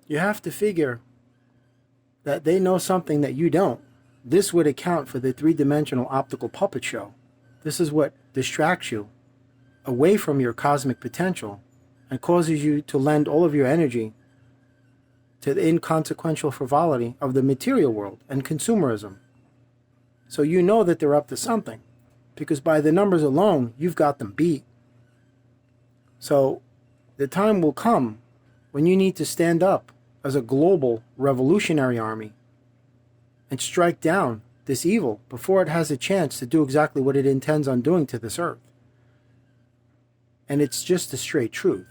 You have to figure that they know something that you don't. This would account for the three-dimensional optical puppet show. This is what distracts you away from your cosmic potential and causes you to lend all of your energy to the inconsequential frivolity of the material world and consumerism. So you know that they're up to something, because by the numbers alone, you've got them beat. So the time will come when you need to stand up as a global revolutionary army and strike down this evil before it has a chance to do exactly what it intends on doing to this earth. And it's just the straight truth.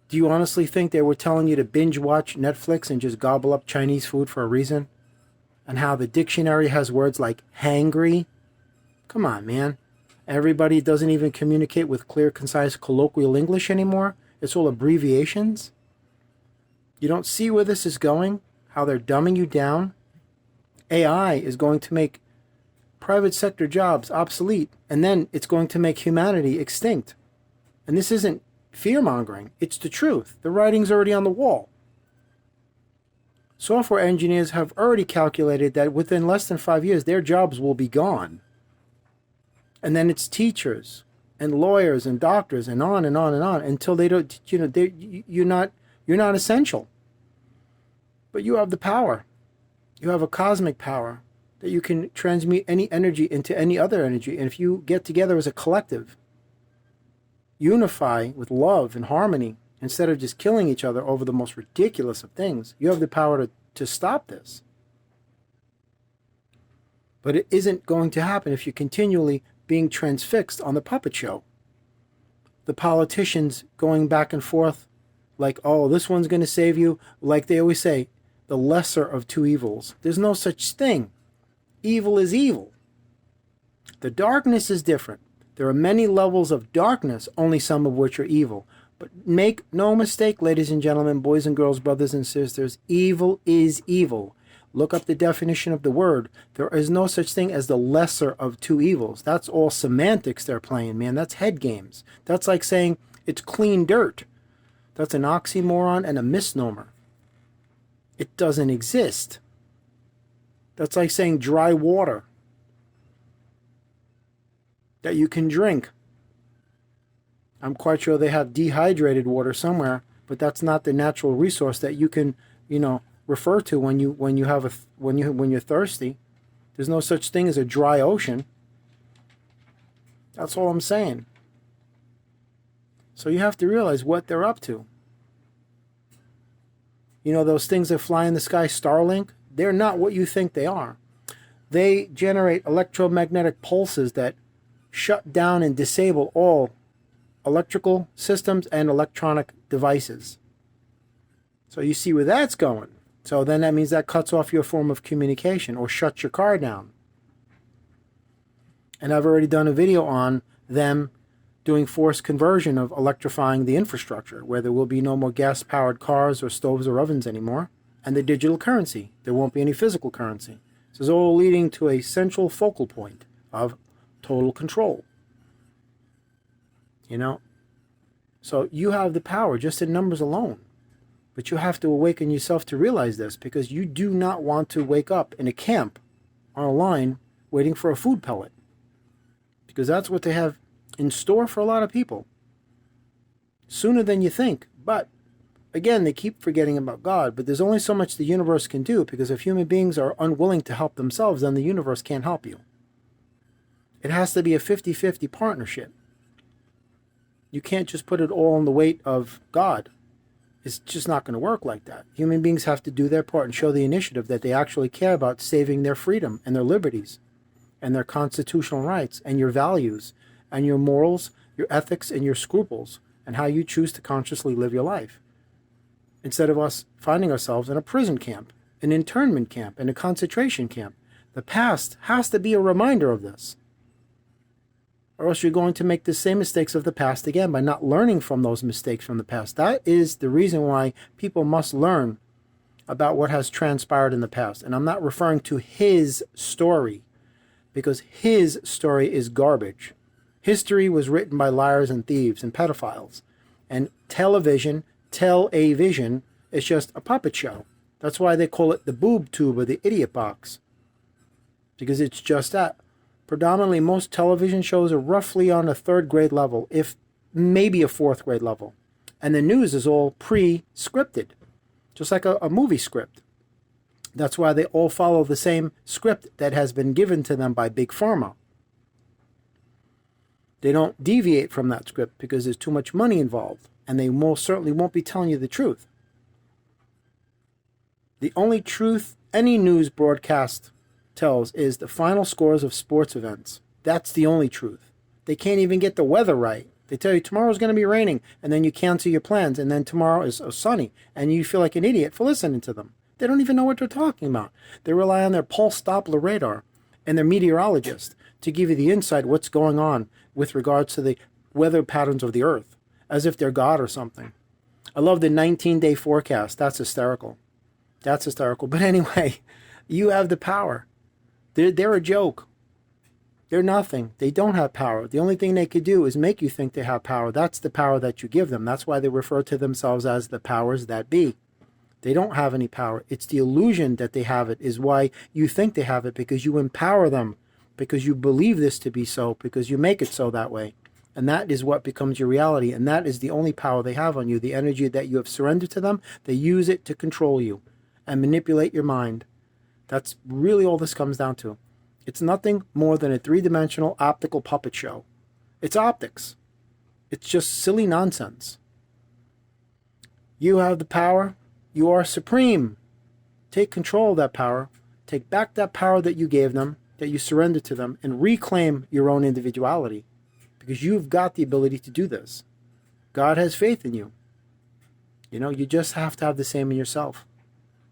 Do you honestly think they were telling you to binge watch Netflix and just gobble up Chinese food for a reason? And how the dictionary has words like hangry? Come on, man. Everybody doesn't even communicate with clear, concise, colloquial English anymore. It's all abbreviations. You don't see where this is going? How they're dumbing you down? AI is going to make private sector jobs obsolete, and then it's going to make humanity extinct. And this isn't fear-mongering. It's the truth. The writing's already on the wall. Software engineers have already calculated that within less than 5 years, their jobs will be gone. And then it's teachers and lawyers and doctors and on and on and on until they don't, you're not essential. But you have the power. You have a cosmic power that you can transmute any energy into any other energy. And if you get together as a collective, unify with love and harmony, instead of just killing each other over the most ridiculous of things, you have the power to stop this. But it isn't going to happen if you're continually being transfixed on the puppet show. The politicians going back and forth like, oh, this one's going to save you. Like they always say, the lesser of two evils. There's no such thing. Evil is evil. The darkness is different. There are many levels of darkness, only some of which are evil. But make no mistake, ladies and gentlemen, boys and girls, brothers and sisters, evil is evil. Look up the definition of the word. There is no such thing as the lesser of two evils. That's all semantics they're playing, man. That's head games. That's like saying it's clean dirt. That's an oxymoron and a misnomer. It doesn't exist. That's like saying dry water that you can drink. I'm quite sure they have dehydrated water somewhere, but that's not the natural resource that you can, refer to when you're thirsty. There's no such thing as a dry ocean. That's all I'm saying. So you have to realize what they're up to. Those things that fly in the sky, Starlink, they're not what you think they are. They generate electromagnetic pulses that shut down and disable all electrical systems and electronic devices. So you see where that's going. So then that means that cuts off your form of communication or shuts your car down. And I've already done a video on them doing forced conversion of electrifying the infrastructure, where there will be no more gas-powered cars or stoves or ovens anymore, and the digital currency. There won't be any physical currency. This is all leading to a central focal point of total control. So you have the power just in numbers alone. But you have to awaken yourself to realize this, because you do not want to wake up in a camp on a line waiting for a food pellet. Because that's what they have in store for a lot of people. Sooner than you think. But again, they keep forgetting about God. But there's only so much the universe can do, because if human beings are unwilling to help themselves, then the universe can't help you. It has to be a 50-50 partnership. You can't just put it all on the weight of God. It's just not going to work like that. Human beings have to do their part and show the initiative that they actually care about saving their freedom and their liberties and their constitutional rights and your values and your morals, your ethics, and your scruples, and how you choose to consciously live your life. Instead of us finding ourselves in a prison camp, an internment camp, and a concentration camp. The past has to be a reminder of this. Or else you're going to make the same mistakes of the past again by not learning from those mistakes from the past. That is the reason why people must learn about what has transpired in the past. And I'm not referring to his story, because his story is garbage. History was written by liars and thieves and pedophiles. And television, tell-a-vision, It's just a puppet show. That's why they call it the boob tube or the idiot box. Because it's just that. Predominantly, most television shows are roughly on a third grade level, if maybe a fourth grade level. And the news is all pre-scripted, just like a movie script. That's why they all follow the same script that has been given to them by Big Pharma. They don't deviate from that script because there's too much money involved, and they most certainly won't be telling you the truth. The only truth any news broadcast tells is the final scores of sports events. That's the only truth. They can't even get the weather right. They tell you tomorrow's going to be raining, and then you cancel your plans, and then tomorrow is sunny, and you feel like an idiot for listening to them. They don't even know what they're talking about. They rely on their pulse Doppler radar and their meteorologist to give you the insight what's going on with regards to the weather patterns of the earth, as if they're God or something. I love the 19-day forecast. That's hysterical. That's hysterical. But anyway, you have the power. They're a joke. They're nothing. They don't have power. The only thing they could do is make you think they have power. That's the power that you give them. That's why they refer to themselves as the powers that be. They don't have any power. It's the illusion that they have it is why you think they have it, because you empower them, because you believe this to be so, because you make it so that way. And that is what becomes your reality. And that is the only power they have on you. The energy that you have surrendered to them, they use it to control you and manipulate your mind. That's really all this comes down to. It's nothing more than a three-dimensional optical puppet show. It's optics. It's just silly nonsense. You have the power. You are supreme. Take control of that power. Take back that power that you gave them, that you surrendered to them, and reclaim your own individuality. Because you've got the ability to do this. God has faith in you. You know, you just have to have the same in yourself.